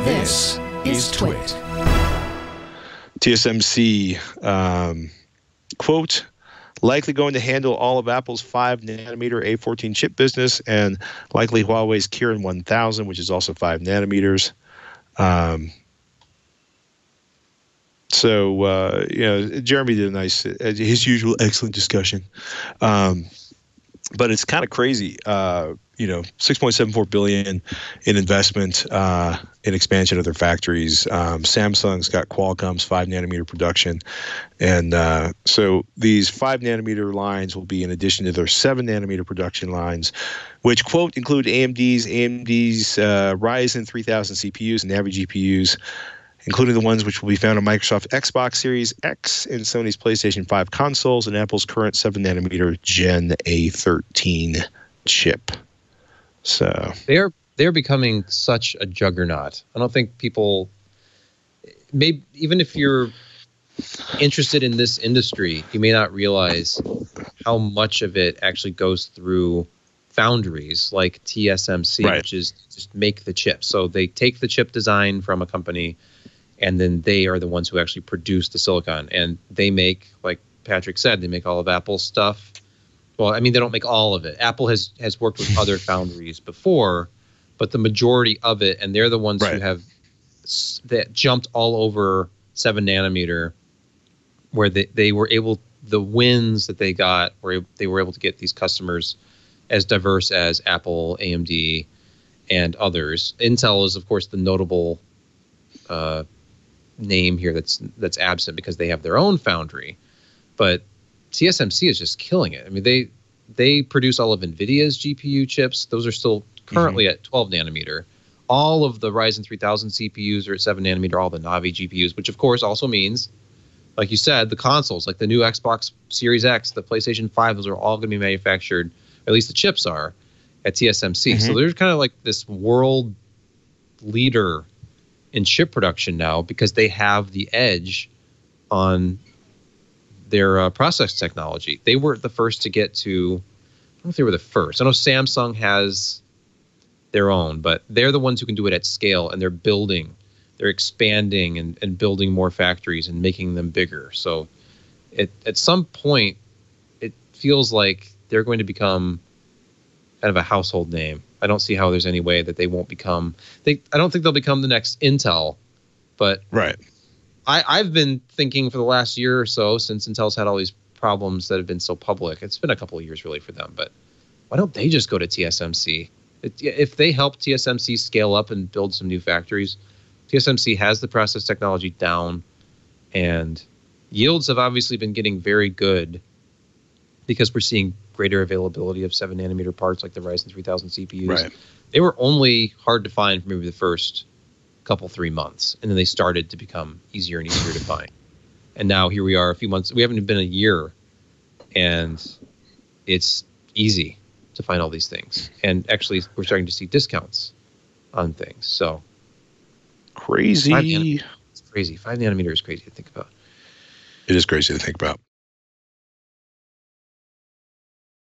This is TWiT. TSMC, quote, likely going to handle all of Apple's 5-nanometer A14 chip business and likely Huawei's Kirin 1000, which is also 5 nanometers. Jeremy did a nice, his usual excellent discussion. But it's kind of crazy, $6.74 billion in investment in expansion of their factories. Samsung's got Qualcomm's 5-nanometer production. And so these 5-nanometer lines will be in addition to their 7-nanometer production lines, which, quote, include AMD's Ryzen 3000 CPUs and Navi GPUs, including the ones which will be found on Microsoft Xbox Series X and Sony's PlayStation 5 consoles and Apple's current 7-nanometer Gen A13 chip. So they're becoming such a juggernaut. I don't think people, maybe even if you're interested in this industry, you may not realize how much of it actually goes through foundries like TSMC, right, which is just make the chip. So they take the chip design from a company, and then they are the ones who actually produce the silicon. And they make, like Patrick said, they make all of Apple's stuff. Well, I mean, they don't make all of it. Apple has worked with other foundries before, but the majority of it, and they're the ones right, who have that jumped all over 7-nanometer, where they were able, the wins that they got, where they were able to get these customers as diverse as Apple, AMD, and others. Intel is, of course, the notable name here that's absent because they have their own foundry, but TSMC is just killing it. I mean, they produce all of NVIDIA's GPU chips. Those are still currently at 12 nanometer. All of the Ryzen 3000 CPUs are at 7 nanometer, all the Navi GPUs, which of course also means, like you said, the consoles, like the new Xbox Series X, the PlayStation 5, those are all going to be manufactured, at least the chips are, at TSMC. So there's kind of like this world leader in chip production now because they have the edge on their process technology. They were the first to get to, I don't know if they were the first. I know Samsung has their own, but they're the ones who can do it at scale, and they're expanding and building more factories and making them bigger. So at some point, it feels like they're going to become kind of a household name. I don't see how there's any way that they won't become. I don't think they'll become the next Intel, but right. I've been thinking for the last year or so, since Intel's had all these problems that have been so public. It's been a couple of years really for them, but why don't they just go to TSMC? If they help TSMC scale up and build some new factories, TSMC has the process technology down, and yields have obviously been getting very good because we're seeing greater availability of 7-nanometer parts like the Ryzen 3000 CPUs. Right. They were only hard to find for maybe the first couple, 3 months, and then they started to become easier and easier to find. And now here we are a few months. We haven't even been a year, and it's easy to find all these things. And actually, we're starting to see discounts on things. So crazy. It's crazy. 5 nanometer is crazy to think about. It is crazy to think about.